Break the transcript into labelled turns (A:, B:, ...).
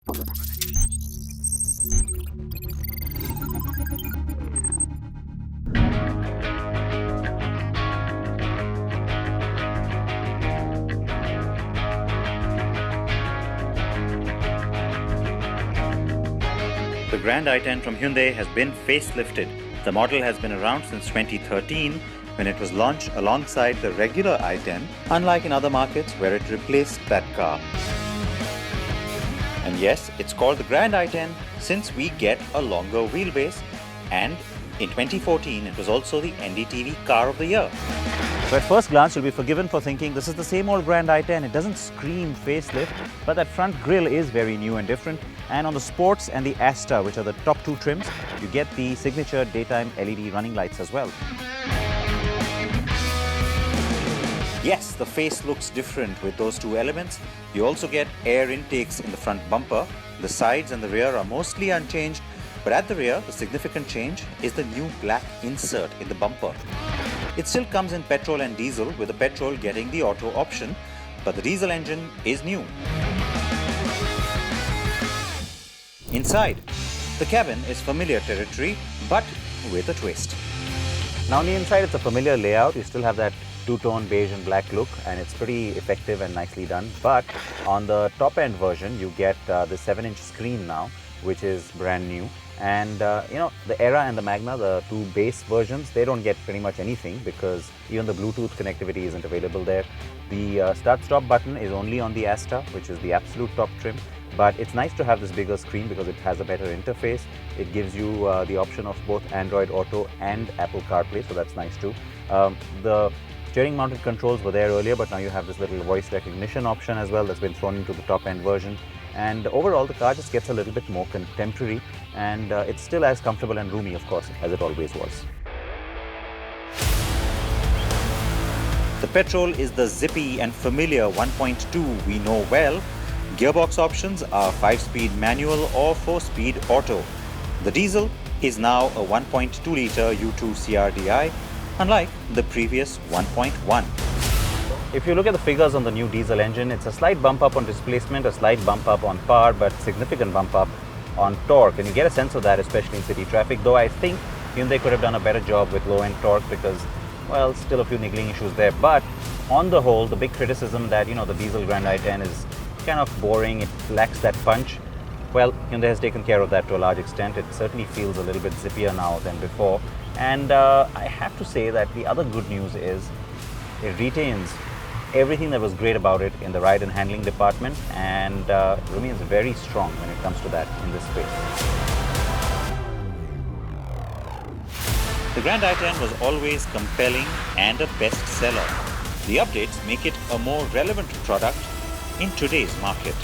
A: The Grand i10 from Hyundai has been facelifted. The model has been around since 2013 when it was launched alongside the regular i10, unlike in other markets where it replaced that car. And yes, it's called the Grand i10 since we get a longer wheelbase, and in 2014 it was also the NDTV Car of the Year. So at first glance you'll be forgiven for thinking this is the same old Grand i10. It doesn't scream facelift, but that front grille is very new and different. And on the SPORTZ and the ASTA, which are the top two trims, you get the signature daytime LED running lights as well. Yes, the face looks different with those two elements. You also get air intakes in the front bumper. The sides and the rear are mostly unchanged, but at the rear, the significant change is the new black insert in the bumper. It still comes in petrol and diesel, with the petrol getting the auto option, but the diesel engine is new. Inside, the cabin is familiar territory, but with a twist. Now on the inside, it's a familiar layout. You still have that two-tone beige and black look, and it's pretty effective and nicely done. But on the top-end version, you get the 7-inch screen now, which is brand new. And the Era and the Magna, the two base versions, they don't get pretty much anything because even the Bluetooth connectivity isn't available there. The start-stop button is only on the Asta, which is the absolute top trim. But it's nice to have this bigger screen because it has a better interface. It gives you the option of both Android Auto and Apple CarPlay, so that's nice too. The steering mounted controls were there earlier, but now you have this little voice recognition option as well that's been thrown into the top-end version. And overall, the car just gets a little bit more contemporary, and it's still as comfortable and roomy, of course, as it always was. The petrol is the zippy and familiar 1.2 we know well. Gearbox options are 5-speed manual or 4-speed auto. The diesel is now a 1.2-litre U2 CRDI, unlike the previous 1.1. If you look at the figures on the new diesel engine, it's a slight bump up on displacement, a slight bump up on power, but significant bump up on torque. And you get a sense of that, especially in city traffic, though I think Hyundai could have done a better job with low-end torque because, well, still a few niggling issues there. But on the whole, the big criticism that, the diesel Grand i10 is kind of boring, it lacks that punch. Well, Hyundai has taken care of that to a large extent. It certainly feels a little bit zippier now than before. And I have to say that the other good news is it retains everything that was great about it in the ride and handling department, and remains very strong when it comes to that in this space. The Grand i10 was always compelling and a bestseller. The updates make it a more relevant product in today's market.